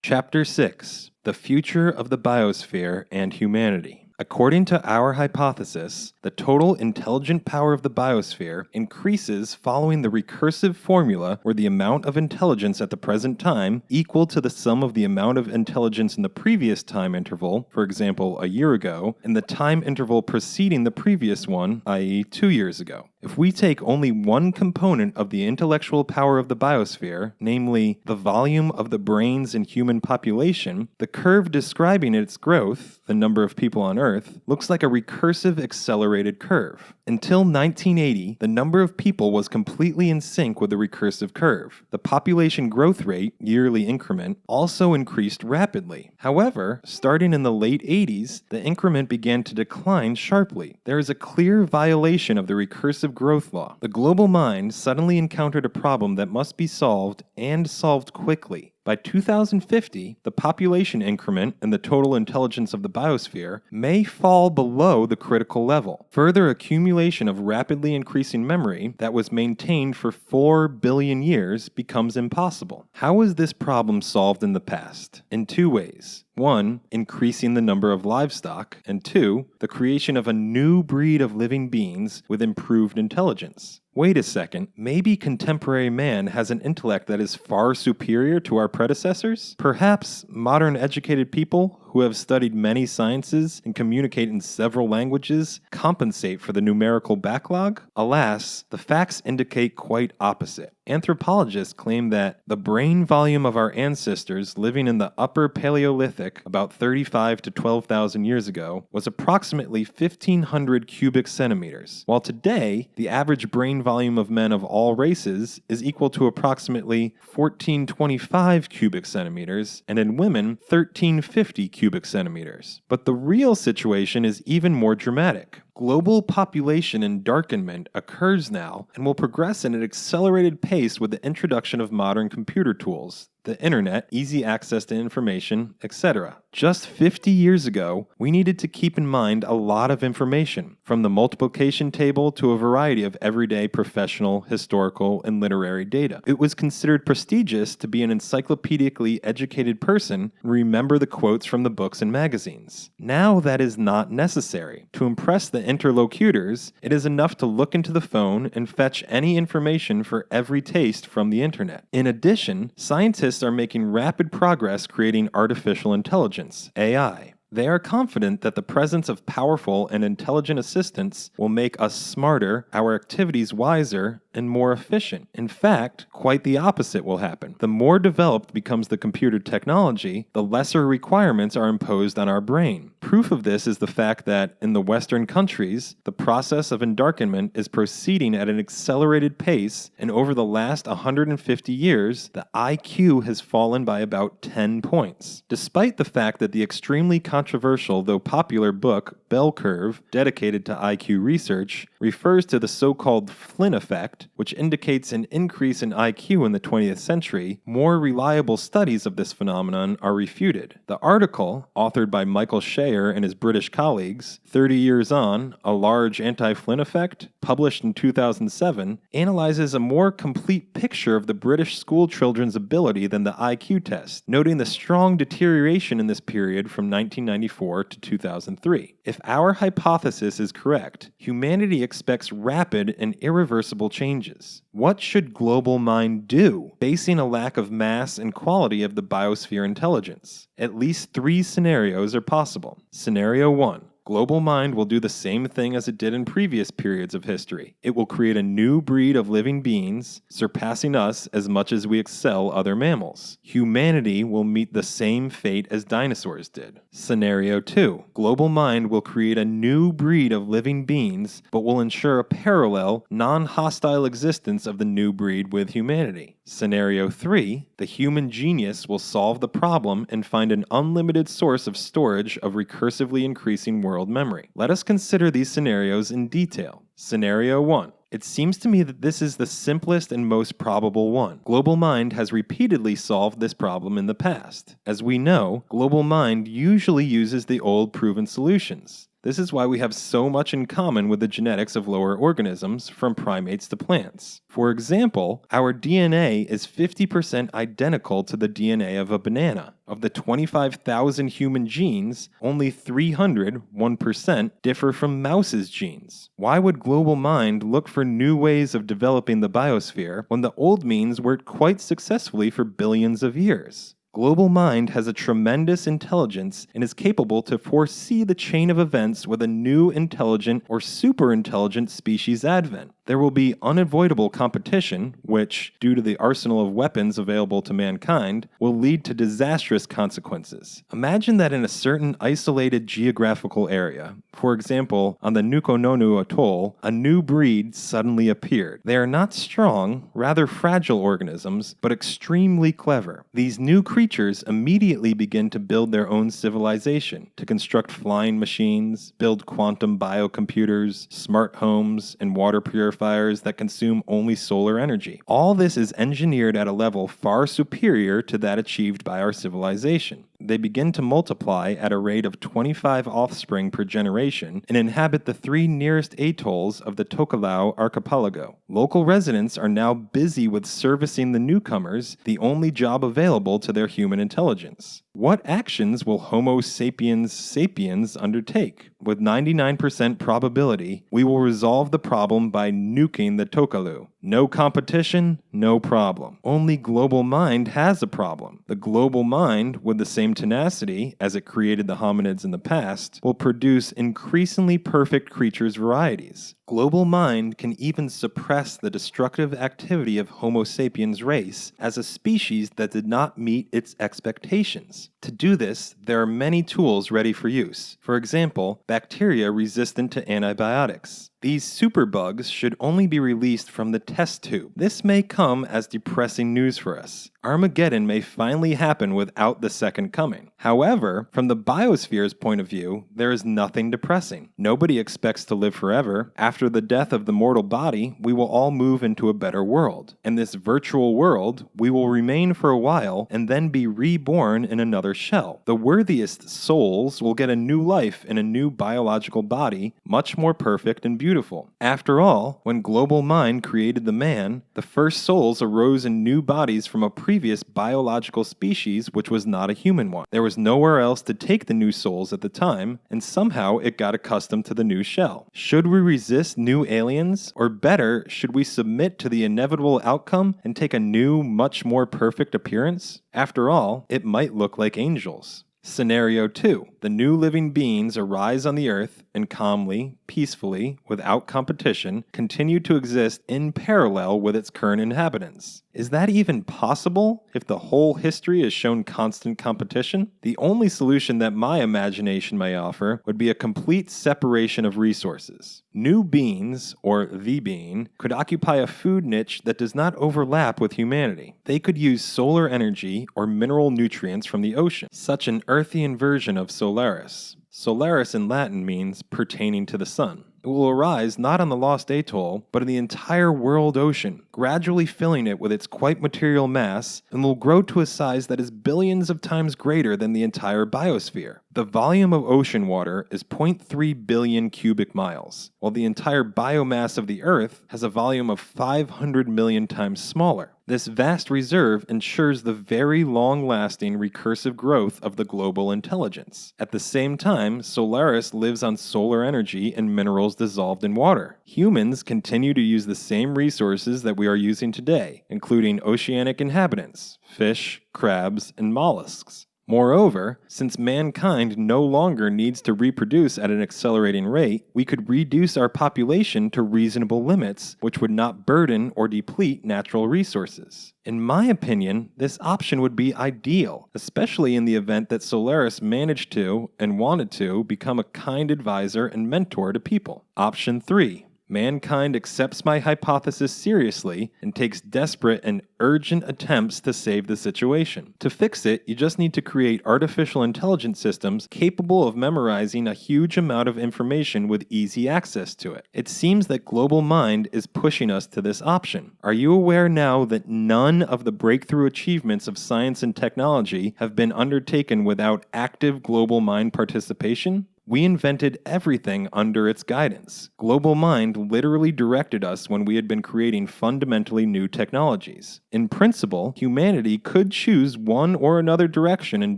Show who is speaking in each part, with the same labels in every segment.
Speaker 1: Chapter 6: The Future of the Biosphere and Humanity. According to our hypothesis, the total intelligent power of the biosphere increases following the recursive formula where the amount of intelligence at the present time equal to the sum of the amount of intelligence in the previous time interval, for example, a year ago, and the time interval preceding the previous one, i.e. 2 years ago. If we take only one component of the intellectual power of the biosphere, namely the volume of the brains in human population, the curve describing its growth, the number of people on Earth, looks like a recursive accelerated curve. Until 1980, the number of people was completely in sync with the recursive curve. The population growth rate, yearly increment, also increased rapidly. However, starting in the late 80s, the increment began to decline sharply. There is a clear violation of the recursive growth law. The global mind suddenly encountered a problem that must be solved, and solved quickly. By 2050, the population increment and the total intelligence of the biosphere may fall below the critical level. Further accumulation of rapidly increasing memory that was maintained for 4 billion years becomes impossible. How was this problem solved in the past? In 2 ways. 1. Increasing the number of livestock, and 2. The creation of a new breed of living beings with improved intelligence. Wait a second, maybe contemporary man has an intellect that is far superior to our predecessors? Perhaps modern educated people who have studied many sciences and communicate in several languages compensate for the numerical backlog? Alas, the facts indicate quite opposite. Anthropologists claim that the brain volume of our ancestors living in the Upper Paleolithic about 35 to 12,000 years ago was approximately 1,500 cubic centimeters, while today the average brain volume of men of all races is equal to approximately 1,425 cubic centimeters, and in women 1,350 cubic centimeters. But the real situation is even more dramatic. Global population endarkenment occurs now and will progress at an accelerated pace with the introduction of modern computer tools, the internet, easy access to information, etc. Just 50 years ago, we needed to keep in mind a lot of information, from the multiplication table to a variety of everyday professional, historical, and literary data. It was considered prestigious to be an encyclopedically educated person and remember the quotes from the books and magazines. Now that is not necessary. To impress the interlocutors, it is enough to look into the phone and fetch any information for every taste from the internet. In addition, scientists are making rapid progress creating artificial intelligence, AI. They are confident that the presence of powerful and intelligent assistants will make us smarter, our activities wiser, and more efficient. In fact, quite the opposite will happen. The more developed becomes the computer technology, the lesser requirements are imposed on our brain. Proof of this is the fact that, in the Western countries, the process of endarkenment is proceeding at an accelerated pace, and over the last 150 years, the IQ has fallen by about 10 points. Despite the fact that the extremely controversial though popular book, Bell Curve, dedicated to IQ research, refers to the so-called Flynn effect, which indicates an increase in IQ in the 20th century, more reliable studies of this phenomenon are refuted. The article, authored by Michael Shea and his British colleagues, 30 Years On, A Large Anti-Flynn Effect, published in 2007, analyzes a more complete picture of the British school children's ability than the IQ test, noting the strong deterioration in this period from 1994 to 2003. If our hypothesis is correct, humanity expects rapid and irreversible changes. What should global mind do, facing a lack of mass and quality of the biosphere intelligence? At least 3 scenarios are possible. Scenario 1. Global mind will do the same thing as it did in previous periods of history. It will create a new breed of living beings, surpassing us as much as we excel other mammals. Humanity will meet the same fate as dinosaurs did. Scenario 2. Global mind will create a new breed of living beings, but will ensure a parallel, non-hostile existence of the new breed with humanity. Scenario 3. The human genius will solve the problem and find an unlimited source of storage of recursively increasing world memory. Let us consider these scenarios in detail. Scenario 1. It seems to me that this is the simplest and most probable one. Global mind has repeatedly solved this problem in the past. As we know, global mind usually uses the old proven solutions. This is why we have so much in common with the genetics of lower organisms, from primates to plants. For example, our DNA is 50% identical to the DNA of a banana. Of the 25,000 human genes, only 300, 1%, differ from mouse's genes. Why would Global Mind look for new ways of developing the biosphere when the old means worked quite successfully for billions of years? Global Mind has a tremendous intelligence and is capable to foresee the chain of events with a new intelligent or super-intelligent species advent. There will be unavoidable competition, which, due to the arsenal of weapons available to mankind, will lead to disastrous consequences. Imagine that in a certain isolated geographical area, for example, on the Nukononu Atoll, a new breed suddenly appeared. They are not strong, rather fragile organisms, but extremely clever. These new creatures immediately begin to build their own civilization, to construct flying machines, build quantum biocomputers, smart homes, and water purifiers that consume only solar energy. All this is engineered at a level far superior to that achieved by our civilization. They begin to multiply at a rate of 25 offspring per generation and inhabit the 3 nearest atolls of the Tokelau archipelago. Local residents are now busy with servicing the newcomers, the only job available to their human intelligence. What actions will Homo sapiens sapiens undertake? With 99% probability, we will resolve the problem by nuking the Tokelau. No competition, no problem. Only Global Mind has a problem. The Global Mind, with the same tenacity as it created the hominids in the past, will produce increasingly perfect creatures' varieties. Global Mind can even suppress the destructive activity of Homo sapiens race as a species that did not meet its expectations. To do this, there are many tools ready for use. For example, bacteria resistant to antibiotics. These superbugs should only be released from the test tube. This may come as depressing news for us. Armageddon may finally happen without the second coming. However, from the biosphere's point of view, there is nothing depressing. Nobody expects to live forever. After the death of the mortal body, we will all move into a better world. In this virtual world, we will remain for a while and then be reborn in another shell. The worthiest souls will get a new life in a new biological body, much more perfect and beautiful. After all, when Global Mind created the man, the first souls arose in new bodies from a previous biological species which was not a human one. There was nowhere else to take the new souls at the time, and somehow it got accustomed to the new shell. Should we resist new aliens? Or better, should we submit to the inevitable outcome and take a new, much more perfect appearance? After all, it might look like angels. Scenario 2. The new living beings arise on the earth and calmly, peacefully, without competition, continue to exist in parallel with its current inhabitants. Is that even possible if the whole history has shown constant competition? The only solution that my imagination may offer would be a complete separation of resources. New beings, or the being, could occupy a food niche that does not overlap with humanity. They could use solar energy or mineral nutrients from the ocean, such an Earthian version of Solaris. Solaris in Latin means pertaining to the sun. It will arise not on the Lost Atoll, but in the entire world ocean, gradually filling it with its quite material mass, and will grow to a size that is billions of times greater than the entire biosphere. The volume of ocean water is 0.3 billion cubic miles, while the entire biomass of the Earth has a volume of 500 million times smaller. This vast reserve ensures the very long-lasting recursive growth of the global intelligence. At the same time, Solaris lives on solar energy and minerals dissolved in water. Humans continue to use the same resources that we are using today, including oceanic inhabitants, fish, crabs, and mollusks. Moreover, since mankind no longer needs to reproduce at an accelerating rate, we could reduce our population to reasonable limits, which would not burden or deplete natural resources. In my opinion, this option would be ideal, especially in the event that Solaris managed to, and wanted to, become a kind advisor and mentor to people. Option 3. Mankind accepts my hypothesis seriously and takes desperate and urgent attempts to save the situation. To fix it, you just need to create artificial intelligence systems capable of memorizing a huge amount of information with easy access to it. It seems that Global Mind is pushing us to this option. Are you aware now that none of the breakthrough achievements of science and technology have been undertaken without active Global Mind participation? We invented everything under its guidance. Global Mind literally directed us when we had been creating fundamentally new technologies. In principle, humanity could choose one or another direction in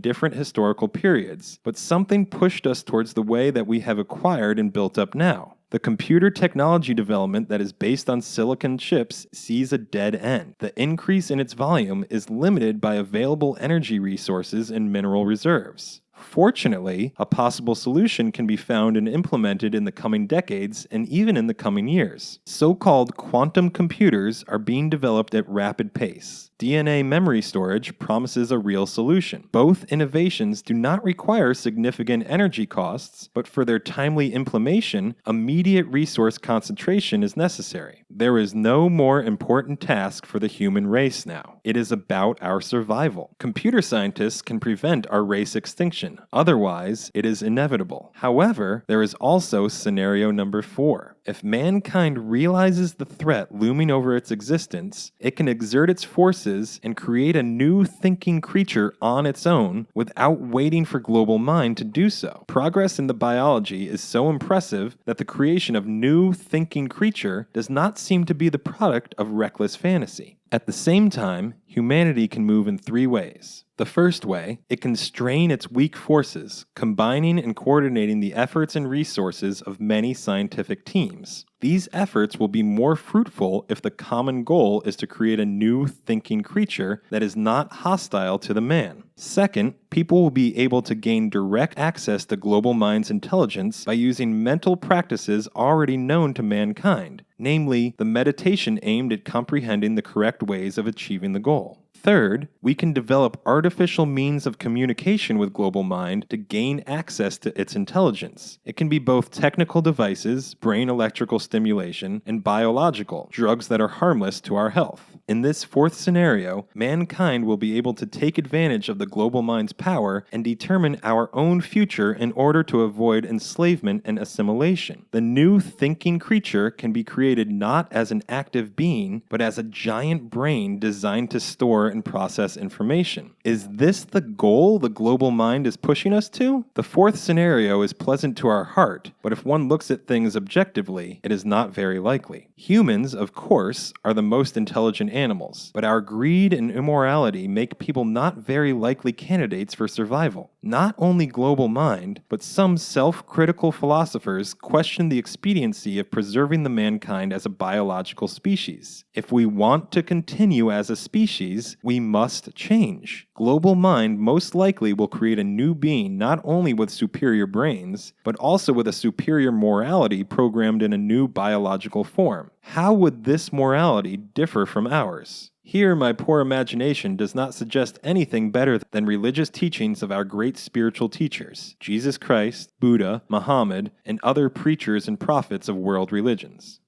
Speaker 1: different historical periods, but something pushed us towards the way that we have acquired and built up now. The computer technology development that is based on silicon chips sees a dead end. The increase in its volume is limited by available energy resources and mineral reserves. Fortunately, a possible solution can be found and implemented in the coming decades and even in the coming years. So-called quantum computers are being developed at rapid pace. DNA memory storage promises a real solution. Both innovations do not require significant energy costs, but for their timely implementation, immediate resource concentration is necessary. There is no more important task for the human race now. It is about our survival. Computer scientists can prevent our race extinction. Otherwise, it is inevitable. However, there is also scenario number 4. If mankind realizes the threat looming over its existence, it can exert its forces and create a new thinking creature on its own without waiting for global mind to do so. Progress in the biology is so impressive that the creation of new thinking creature does not seem to be the product of reckless fantasy. At the same time, humanity can move in 3 ways. The first way, it can strain its weak forces, combining and coordinating the efforts and resources of many scientific teams. These efforts will be more fruitful if the common goal is to create a new thinking creature that is not hostile to the man. Second, people will be able to gain direct access to global mind's intelligence by using mental practices already known to mankind, namely the meditation aimed at comprehending the correct ways of achieving the goal. Third, we can develop artificial means of communication with global mind to gain access to its intelligence. It can be both technical devices, brain electrical stimulation, and biological, drugs that are harmless to our health. In this 4th scenario, mankind will be able to take advantage of the global mind's power and determine our own future in order to avoid enslavement and assimilation. The new thinking creature can be created not as an active being, but as a giant brain designed to store and process information. Is this the goal the global mind is pushing us to? The 4th scenario is pleasant to our heart, but if one looks at things objectively, it is not very likely. Humans, of course, are the most intelligent animals, but our greed and immorality make people not very likely candidates for survival. Not only global mind, but some self-critical philosophers question the expediency of preserving the mankind as a biological species. If we want to continue as a species, we must change. Global mind most likely will create a new being not only with superior brains, but also with a superior morality programmed in a new biological form. How would this morality differ from ours? Here, my poor imagination does not suggest anything better than religious teachings of our great spiritual teachers, Jesus Christ, Buddha, Muhammad, and other preachers and prophets of world religions.